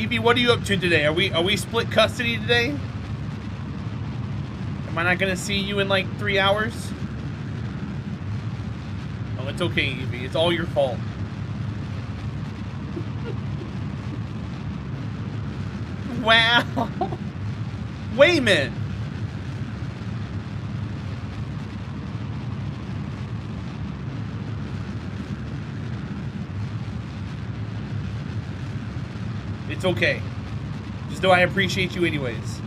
Evie, what are you up to today? Are we split custody today? Am I not gonna see you in like 3 hours? Oh, it's okay, Evie. It's all your fault. Wow. Wait a minute. It's okay. Just know I appreciate you anyways.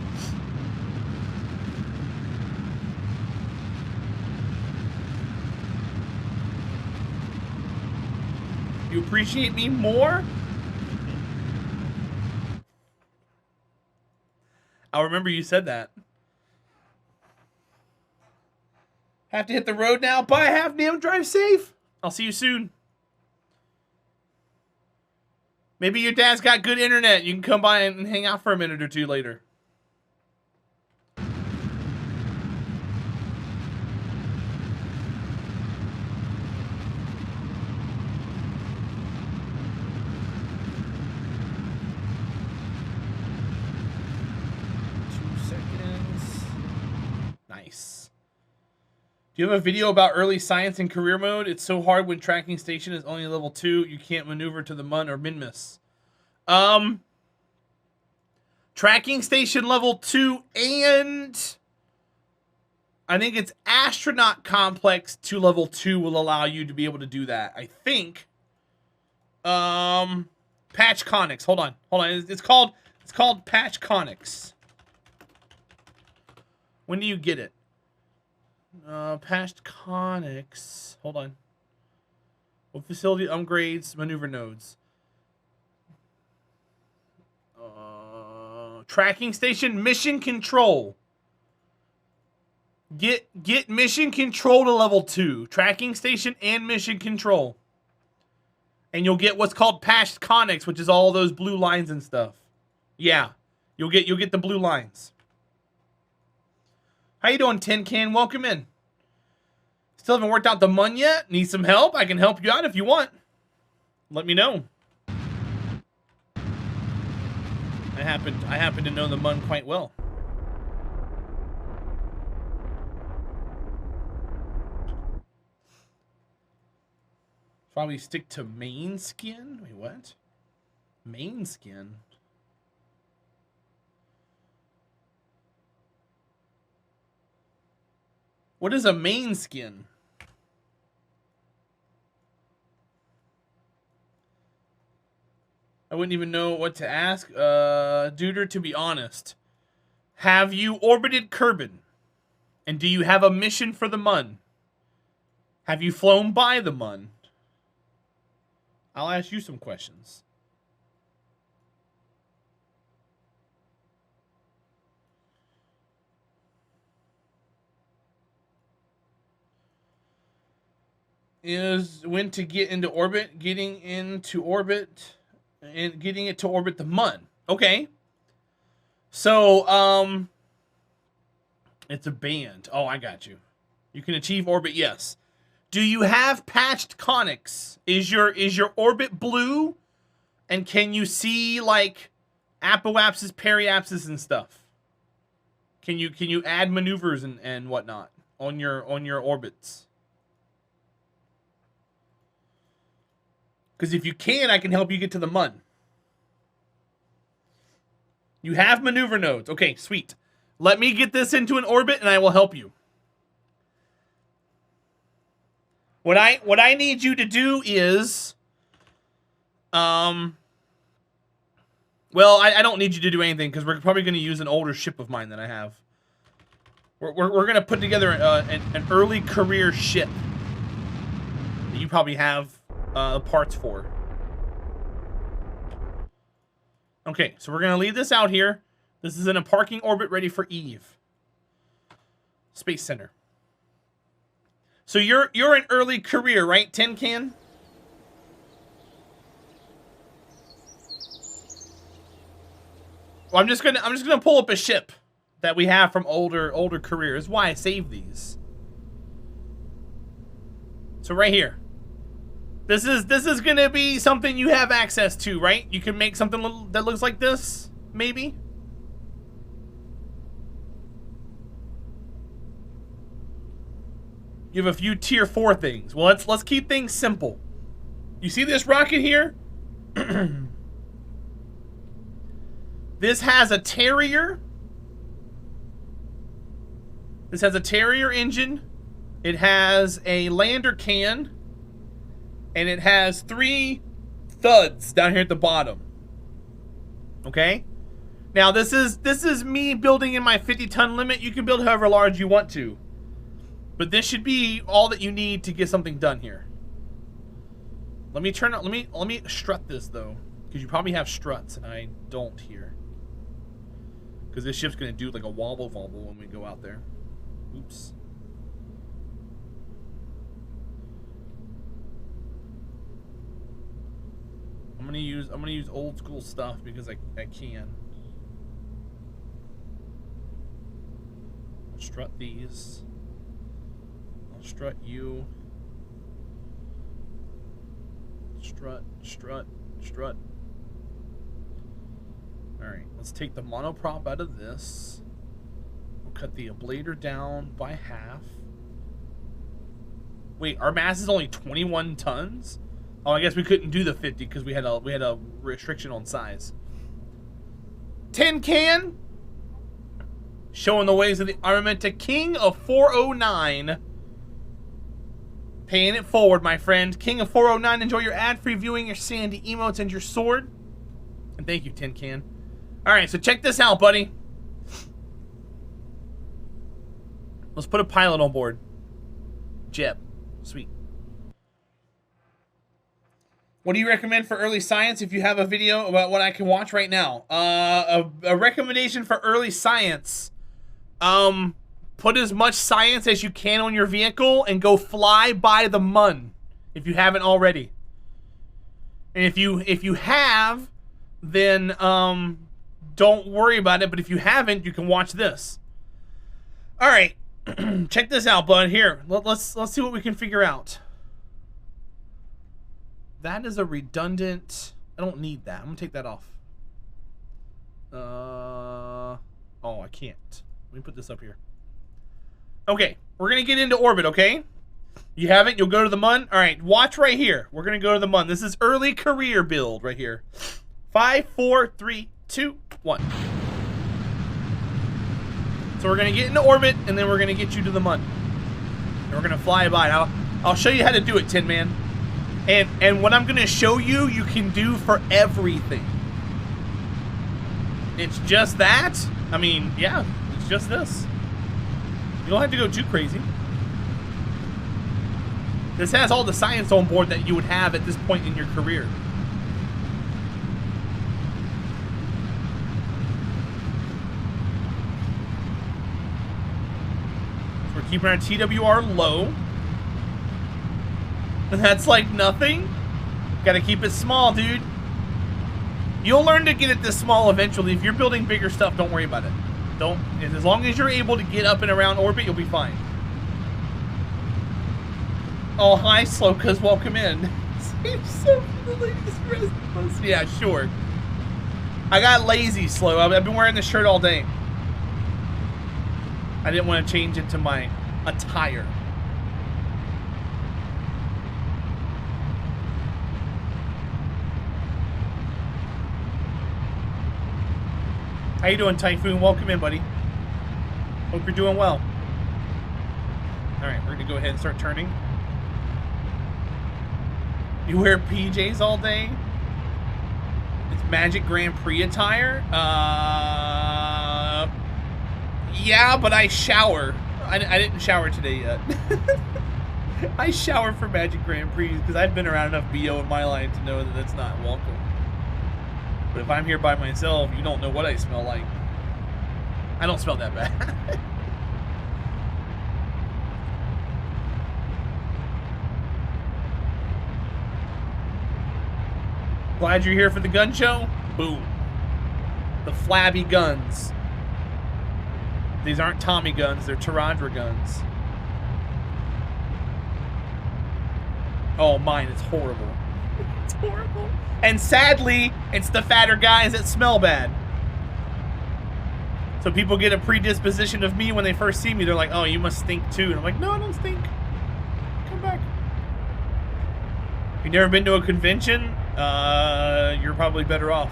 You appreciate me more? I'll remember you said that. Have to hit the road now? Bye, Half Name. Drive safe. I'll see you soon. Maybe your dad's got good internet. You can come by and hang out for a minute or two later. Nice. Do you have a video about early science and career mode? It's so hard when tracking station is only level 2. You can't maneuver to the mun or min-miss. Tracking station level 2 and I think it's astronaut complex to level 2 will allow you to be able to do that. I think. Patch Conics. Hold on. It's called Patch Conics. When do you get it? Patched Conics. Hold on. What facility upgrades maneuver nodes? Tracking station mission control. Get mission control to level 2. Tracking station and mission control. And you'll get what's called patched conics, which is all those blue lines and stuff. Yeah. You'll get the blue lines. How you doing, Tin Can? Welcome in. Still haven't worked out the mun yet? Need some help? I can help you out if you want. Let me know. I happen to know the mun quite well. Probably stick to main skin? Wait, what? Main skin? What is a main skin? I wouldn't even know what to ask. Duder, to be honest. Have you orbited Kerbal? And do you have a mission for the mun? Have you flown by the mun? I'll ask you some questions. Is when to get into orbit, getting into orbit, and getting it to orbit the mun. Okay. So, it's a band. Oh, I got you. You can achieve orbit, yes. Do you have patched conics? Is your orbit blue? And can you see like apoapsis, periapsis, and stuff? Can you add maneuvers and whatnot on your orbits? Because if you can, I can help you get to the mun. You have maneuver nodes. Okay, sweet. Let me get this into an orbit and I will help you. What I need you to do is well, I don't need you to do anything because we're probably going to use an older ship of mine that I have. We're going to put together an early career ship that you probably have parts for. Okay, so we're going to leave this out here. This is in a parking orbit ready for Eve. Space Center. So you're an early career, right, Tin Can? Well, I'm just gonna pull up a ship that we have from older careers. Why I saved these. So right here. This is gonna be something you have access to, right? You can make something that looks like this, maybe. You have a few tier 4 things. Well, let's keep things simple. You see this rocket here? This has a Terrier. This has a Terrier engine. It has a lander can. And it has 3 thuds down here at the bottom. Okay? Now this is me building in my 50-ton limit. You can build however large you want to. But this should be all that you need to get something done here. Let me strut this though. Because you probably have struts and I don't here. Because this ship's gonna do like a wobble when we go out there. Oops. I'm gonna use old school stuff because I can. I'll strut these. I'll strut you. Strut. Alright, let's take the monoprop out of this. We'll cut the ablator down by half. Wait, our mass is only 21 tons? Oh, I guess we couldn't do the 50 because we had a restriction on size. Tin can, showing the ways of the armament to King of 409. Paying it forward, my friend. King of 409, enjoy your ad-free viewing, your sandy emotes, and your sword. And thank you, Tin Can. Alright, so check this out, buddy. Let's put a pilot on board. Jeb. Sweet. What do you recommend for early science if you have a video about what I can watch right now? A recommendation for early science. Put as much science as you can on your vehicle and go fly by the mun if you haven't already. And if you have, then don't worry about it. But if you haven't, you can watch this. All right, check this out, bud. Here, let's see what we can figure out. That is a redundant. I don't need that. I'm gonna take that off. Oh, I can't. Let me put this up here. Okay, we're gonna get into orbit. Okay, you haven't? You'll go to the mun. All right, watch right here. We're gonna go to the mun. This is early career build right here. 5, 4, 3, 2, 1. So we're gonna get into orbit, and then we're gonna get you to the mun. And we're gonna fly by. Now, I'll show you how to do it, Tin Man. And what I'm gonna show you, you can do for everything. It's just that. I mean, yeah, it's just this. You don't have to go too crazy. This has all the science on board that you would have at this point in your career. So we're keeping our TWR low. And that's like nothing. Gotta keep it small, dude. You'll learn to get it this small eventually. If you're building bigger stuff, don't worry about it. Don't. As long as you're able to get up and around orbit, you'll be fine. Oh, hi, Slowcuz. Welcome in. Yeah, sure. I got lazy, Slow. I've been wearing this shirt all day. I didn't want to change into my attire. How you doing, Typhoon? Welcome in, buddy. Hope you're doing well. Alright, we're gonna go ahead and start turning. You wear PJs all day? It's Magic Grand Prix attire? Yeah, but I shower. I didn't shower today yet. I shower for Magic Grand Prix because I've been around enough BO in my line to know that that's not welcome. But if I'm here by myself, you don't know what I smell like. I don't smell that bad. Glad you're here for the gun show. Boom. The flabby guns. These aren't Tommy guns, they're Terahdra guns. Oh, mine is horrible. It's horrible. And sadly, it's the fatter guys that smell bad. So people get a predisposition of me when they first see me. They're like, oh, you must stink too. And I'm like, no, I don't stink. Come back. If you've never been to a convention, you're probably better off.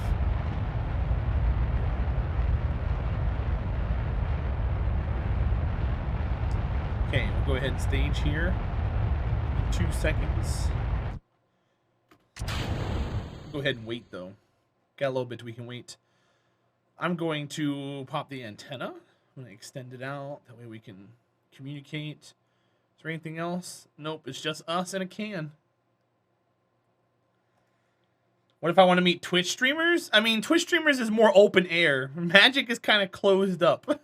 Okay, we'll go ahead and stage here in 2 seconds. Go ahead and wait, though. Got a little bit we can wait. I'm going to pop the antenna. I'm going to extend it out. That way we can communicate. Is there anything else? Nope, it's just us and a can. What if I want to meet Twitch streamers? I mean, Twitch streamers is more open air. Magic is kind of closed up.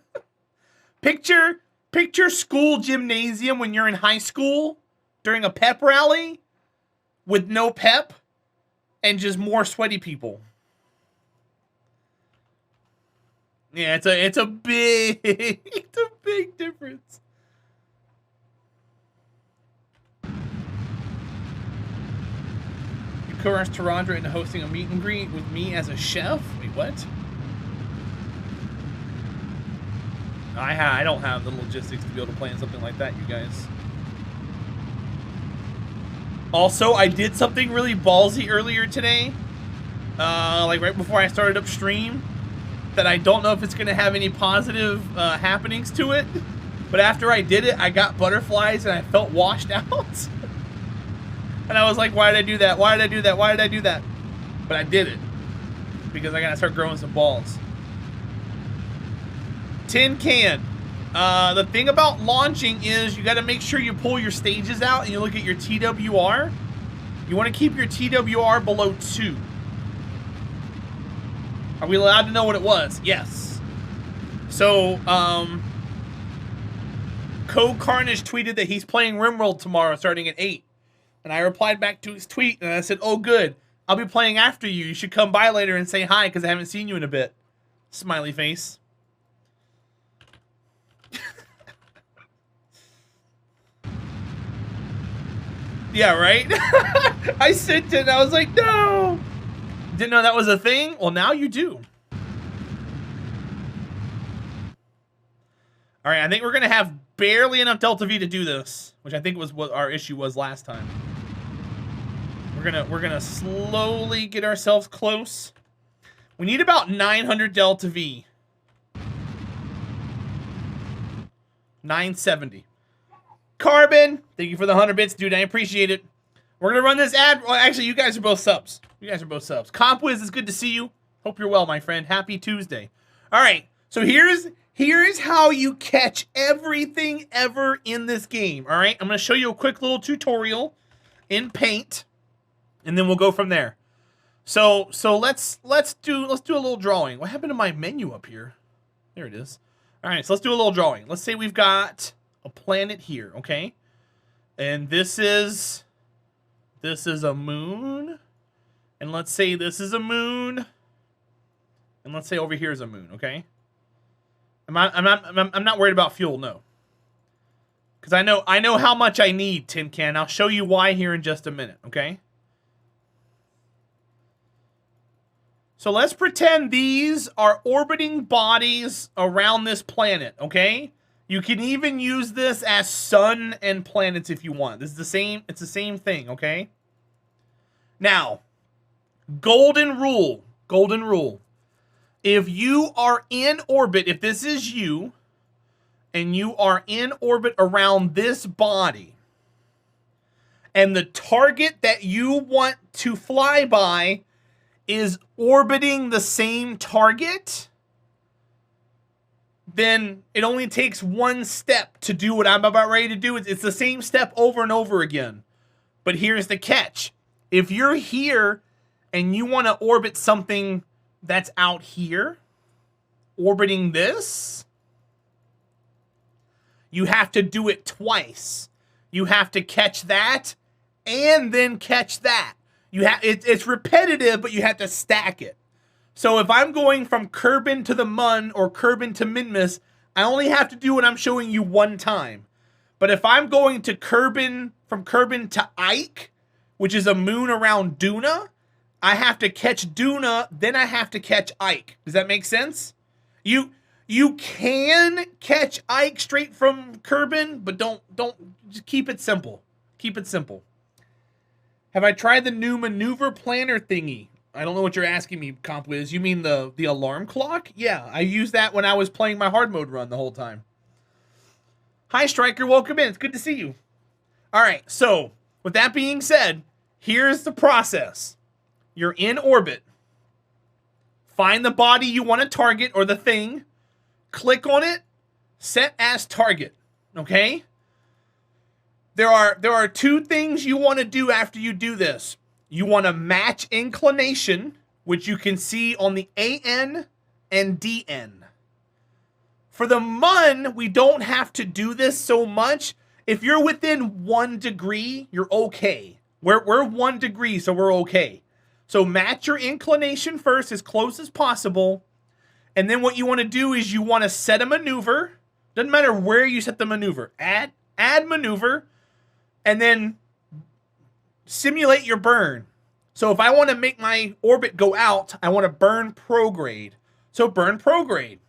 Picture school gymnasium when you're in high school during a pep rally with no pep and just more sweaty people. Yeah, it's a big difference. You co-runs Terahdra into hosting a meet and greet with me as a chef? Wait, what? I don't have the logistics to be able to plan something like that, you guys. Also, I did something really ballsy earlier today. Like right before I started up stream. That I don't know if it's going to have any positive happenings to it. But after I did it, I got butterflies and I felt washed out. And I was like, why did I do that? Why did I do that? Why did I do that? But I did it. Because I got to start growing some balls. Tin can. The thing about launching is you got to make sure you pull your stages out and you look at your TWR. You want to keep your TWR below 2. Are we allowed to know what it was? Yes. So, Code Carnage tweeted that he's playing RimWorld tomorrow starting at 8. And I replied back to his tweet and I said, oh good, I'll be playing after you. You should come by later and say hi because I haven't seen you in a bit. Smiley face. Yeah, right? I sent it and I was like, no! Didn't know that was a thing? Well, now you do. All right, I think we're going to have barely enough Delta V to do this, which I think was what our issue was last time. We're gonna slowly get ourselves close. We need about 900 Delta V. 970. Carbon, thank you for the 100 bits, dude. I appreciate it. We're gonna run this ad. Well, actually, you guys are both subs. You guys are both subs. Compwiz, it's good to see you. Hope you're well, my friend. Happy Tuesday. All right, so here's how you catch everything ever in this game. All right, I'm gonna show you a quick little tutorial in Paint, and then we'll go from there. So let's do a little drawing. What happened to my menu up here? There it is. All right, so let's do a little drawing. Let's say we've got a planet here, okay? And this is a moon. And let's say this is a moon. And let's say over here is a moon, okay? I'm not worried about fuel, no. Because I know how much I need, Tin Can. I'll show you why here in just a minute, okay? So let's pretend these are orbiting bodies around this planet, okay? You can even use this as sun and planets if you want. This is the same, it's the same thing, okay? Now, golden rule. If you are in orbit, if this is you, and you are in orbit around this body, and the target that you want to fly by is orbiting the same target, then it only takes one step to do what I'm about ready to do. It's the same step over and over again. But here's the catch. If you're here and you want to orbit something that's out here, orbiting this, you have to do it twice. You have to catch that and then catch that. It's repetitive, but you have to stack it. So if I'm going from Kerbal to the Mun or Kerbal to Minmus, I only have to do what I'm showing you one time. But if I'm going to Kerbal, from Kerbal to Ike, which is a moon around Duna, I have to catch Duna, then I have to catch Ike. Does that make sense? You can catch Ike straight from Kerbal, but don't just keep it simple. Keep it simple. Have I tried the new maneuver planner thingy? I don't know what you're asking me, CompWiz. You mean the alarm clock? Yeah, I used that when I was playing my hard mode run the whole time. Hi, Striker. Welcome in. It's good to see you. All right, so with that being said, here's the process. You're in orbit. Find the body you want to target or the thing. Click on it. Set as target. Okay? There are two things you want to do after you do this. You want to match inclination, which you can see on the AN and DN. For the MUN, we don't have to do this so much. If you're within 1 degree, you're okay. We're 1 degree, so we're okay. So match your inclination first as close as possible. And then what you want to do is you want to set a maneuver. Doesn't matter where you set the maneuver. Add maneuver. And then simulate your burn. So if I want to make my orbit go out, I want to burn prograde. So burn prograde.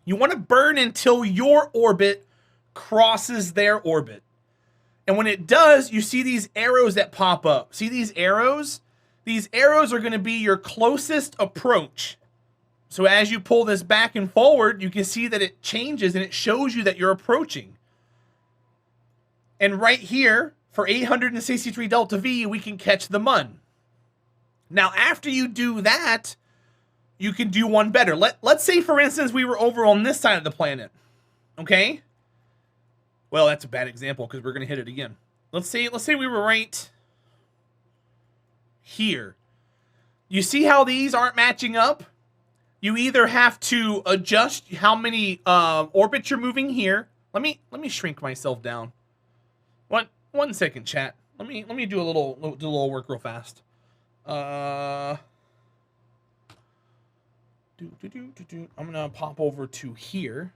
You want to burn until your orbit crosses their orbit. And when it does, you see these arrows that pop up. See these arrows? These arrows are going to be your closest approach. So as you pull this back and forward, you can see that it changes and it shows you that you're approaching. And right here, for 863 delta V, we can catch the MUN. Now, after you do that, you can do one better. Let's say, for instance, we were over on this side of the planet. Okay? Well, that's a bad example because we're going to hit it again. Let's say we were right here. You see how these aren't matching up? You either have to adjust how many orbits you're moving here. Let me shrink myself down. One second, chat. Let me do a little work real fast. I'm gonna pop over to here,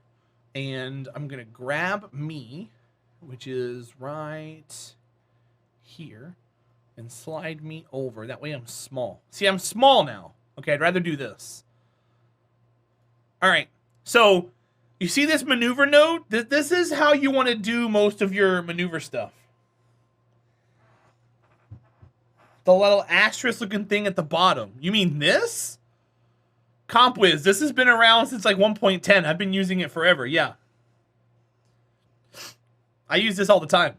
and I'm gonna grab me, which is right here, and slide me over. That way I'm small. See, I'm small now. Okay, I'd rather do this. All right, so you see this maneuver node? This is how you want to do most of your maneuver stuff. The little asterisk looking thing at the bottom. You mean this? CompWiz, this has been around since like 1.10. I've been using it forever, yeah. I use this all the time.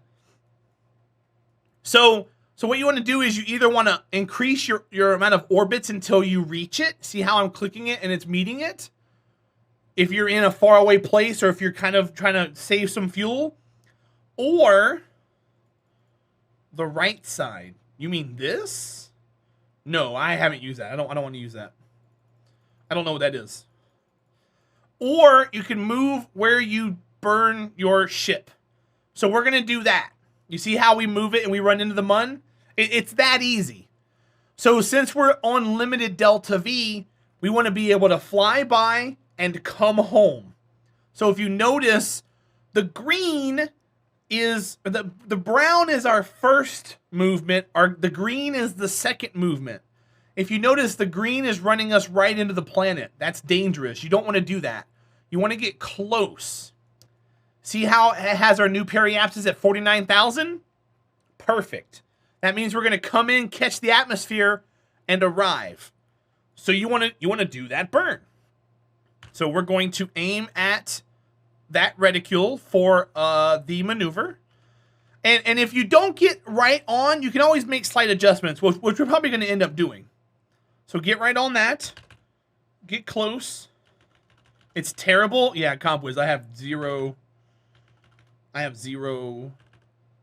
So what you want to do is you either want to increase your amount of orbits until you reach it. See how I'm clicking it and it's meeting it? If you're in a faraway place or if you're kind of trying to save some fuel. Or the right side. You mean this? No, I haven't used that. I don't want to use that. I don't know what that is. Or you can move where you burn your ship. So we're going to do that. You see how we move it and we run into the MUN? It's that easy. So since we're on limited delta V, we want to be able to fly by and come home. So if you notice, the green is the brown is our first movement. The green is the second movement. If you notice, the green is running us right into the planet. That's dangerous. You don't want to do that. You want to get close. See how it has our new periapsis at 49,000? Perfect. That means we're going to come in, catch the atmosphere, and arrive. So you want to do that burn. So we're going to aim at that reticule for the maneuver. And if you don't get right on, you can always make slight adjustments, which we're probably going to end up doing. So get right on that. Get close. It's terrible. Yeah, CompWiz, I have zero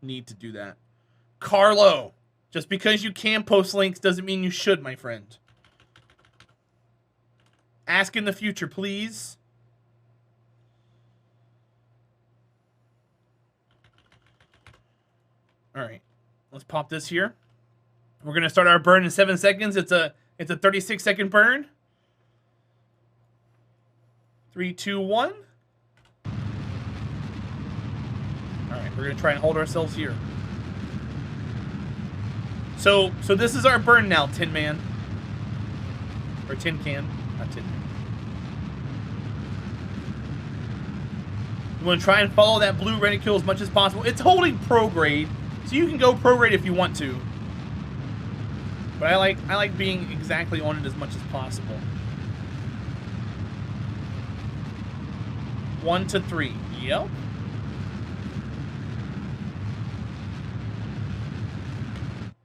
need to do that. Carlo, just because you can post links doesn't mean you should, my friend. Ask in the future, please. All right, let's pop this here. We're gonna start our burn in 7 seconds. It's a 36-second burn. 3, 2, 1. All right, we're gonna try and hold ourselves here. So this is our burn now, Tin Man. Or Tin Can. Not Tin Man. You want to try and follow that blue reticule as much as possible. It's holding pro grade, so you can go pro grade if you want to. But I like being exactly on it as much as possible. 1 to 3. Yep.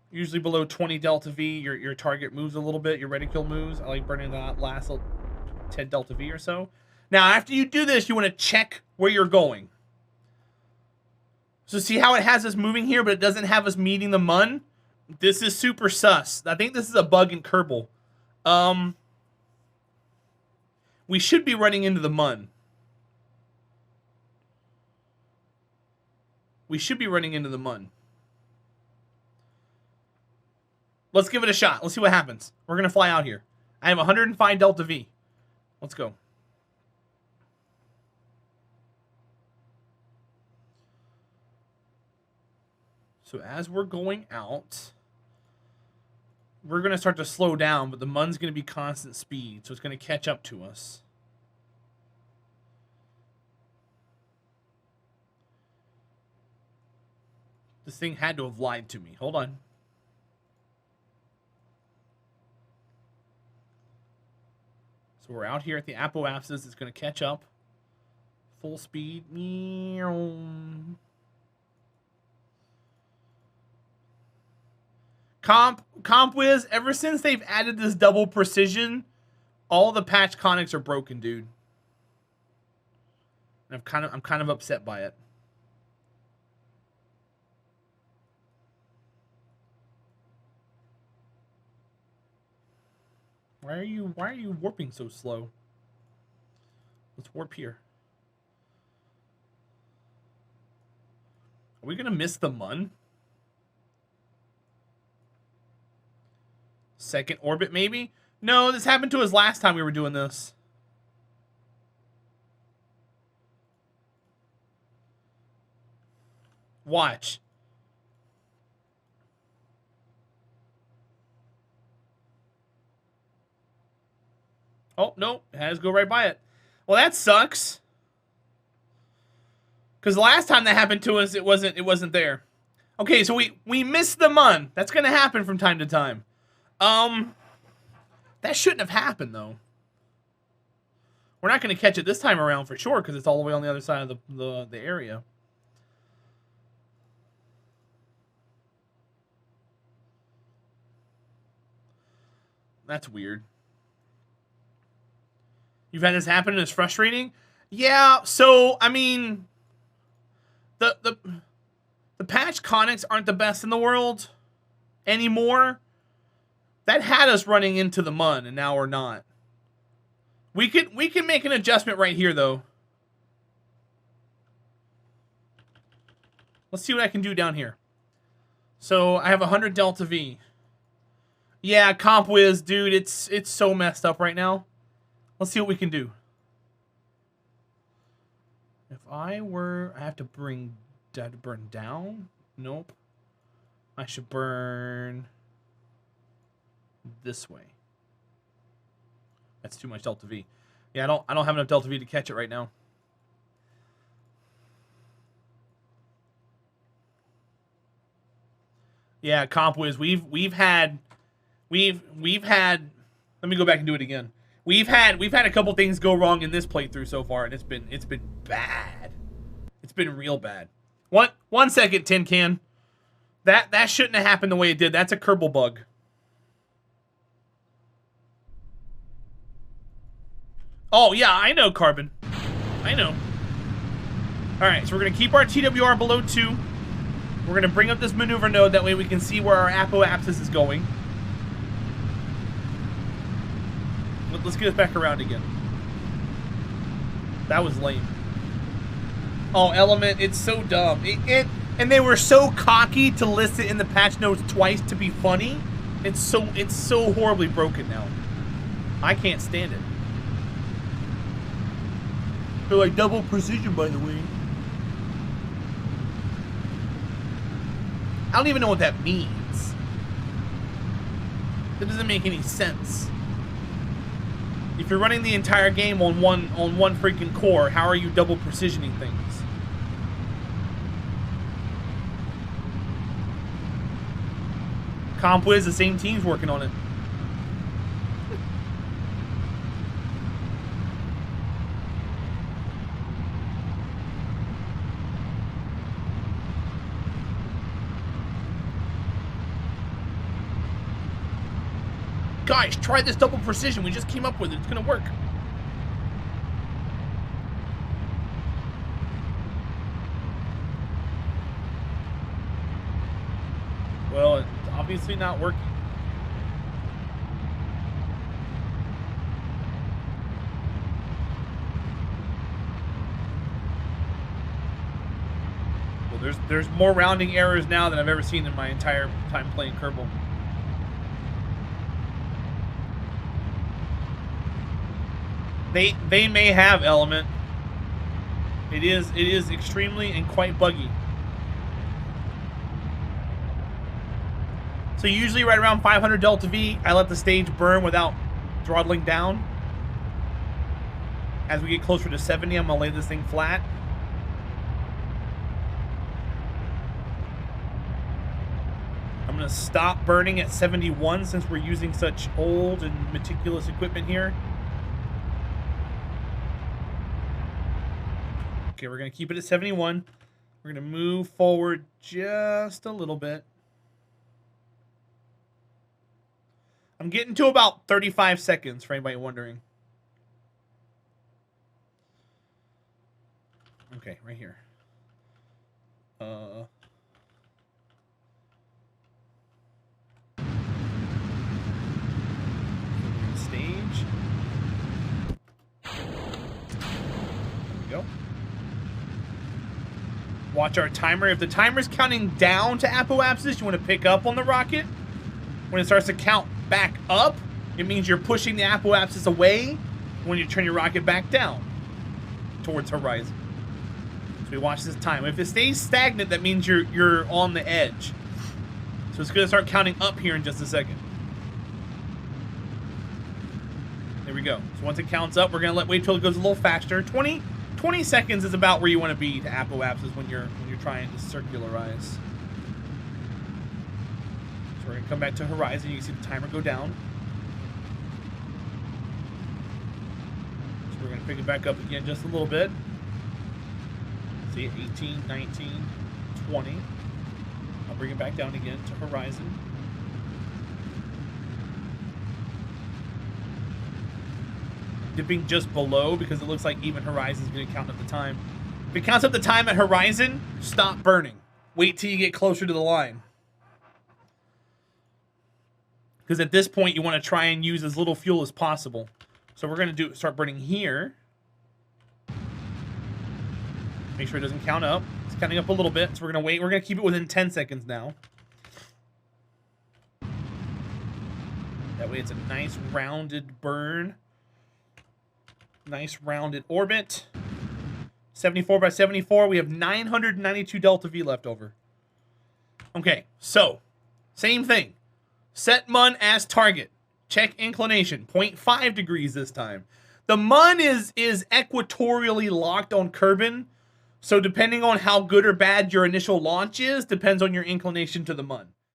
Usually below 20 delta V, your target moves a little bit. Your reticule moves. I like burning that last 10 delta V or so. Now, after you do this, you want to check where you're going. So see how it has us moving here, but it doesn't have us meeting the mun? This is super sus. I think this is a bug in Kerbal. We should be running into the mun. We should be running into the mun. Let's give it a shot. Let's see what happens. We're going to fly out here. I have 105 delta V. Let's go. So as we're going out, we're going to start to slow down, but the mun's going to be constant speed, so it's going to catch up to us. This thing had to have lied to me. Hold on. So we're out here at the apoapsis. It's going to catch up. Full speed. CompWiz, ever since they've added this double precision, all the patch conics are broken, dude. And I'm kind of upset by it. Why are you warping so slow? Let's warp here. Are we gonna miss the mun? Second orbit, maybe? No, this happened to us last time we were doing this. Watch. Oh, no. It has to go right by it. Well, that sucks. Because the last time that happened to us, it wasn't there. Okay, so we missed the mun. That's going to happen from time to time. That shouldn't have happened, though. We're not going to catch it this time around for sure, because it's all the way on the other side of the area. That's weird. You've had this happen and it's frustrating? Yeah, so, I mean, the patch conics aren't the best in the world anymore. That had us running into the mun, and now we're not. We can make an adjustment right here, though. Let's see what I can do down here. So, I have 100 delta V. Yeah, CompWiz, dude, it's so messed up right now. Let's see what we can do. If I have to burn down? Nope. I should burn this way. That's too much delta V. Yeah, I don't have enough delta V to catch it right now. Yeah, CompWiz, we've had let me go back and do it again. We've had a couple things go wrong in this playthrough so far, and it's been bad. It's been real bad. One second, Tin Can. That shouldn't have happened the way it did. That's a Kerbal bug. Oh yeah, I know, Carbon. I know. All right, so we're gonna keep our TWR below 2. We're gonna bring up this maneuver node. That way we can see where our apoapsis is going. Let's get us back around again. That was lame. Oh, Element, it's so dumb. And they were so cocky to list it in the patch notes twice to be funny. It's so horribly broken now. I can't stand it. They're like double precision, by the way. I don't even know what that means. That doesn't make any sense. If you're running the entire game on one freaking core, how are you double precisioning things? CompWiz, the same team's working on it. Guys, try this double precision. We just came up with it. It's gonna work. Well, it's obviously not working. Well, there's more rounding errors now than I've ever seen in my entire time playing Kerbal. They may have element. It is extremely and quite buggy. So usually right around 500 delta V, I let the stage burn without throttling down. As we get closer to 70, I'm gonna lay this thing flat. I'm gonna stop burning at 71 since we're using such old and meticulous equipment here. Okay, we're gonna keep it at 71. We're gonna move forward just a little bit. I'm getting to about 35 seconds for anybody wondering. Okay, right here. Stage. There we go. Watch our timer. If the timer's counting down to apoapsis, you want to pick up on the rocket. When it starts to count back up, it means you're pushing the apoapsis away. When you turn your rocket back down towards horizon. So we watch this time. If it stays stagnant, that means you're on the edge. So it's gonna start counting up here in just a second. There we go. So once it counts up, we're gonna wait till it goes a little faster. 20 seconds is about where you want to be to apoapsis when you're trying to circularize. So we're gonna come back to horizon. You can see the timer go down. So we're gonna pick it back up again just a little bit. See, 18, 19, 20. I'll bring it back down again to horizon. Dipping just below because it looks like even horizon is going to count up the time. If it counts up the time at horizon, stop burning. Wait till you get closer to the line. Because at this point, you want to try and use as little fuel as possible. So we're going to start burning here. Make sure it doesn't count up. It's counting up a little bit, so we're going to wait. We're going to keep it within 10 seconds now. That way it's a nice rounded burn. Nice rounded orbit. 74 by 74. We have 992 delta V left over. Okay, so same thing. Set MUN as target. Check inclination. 0.5 degrees this time. The MUN is equatorially locked on Kerbin. So depending on how good or bad your initial launch is, depends on your inclination to the MUN.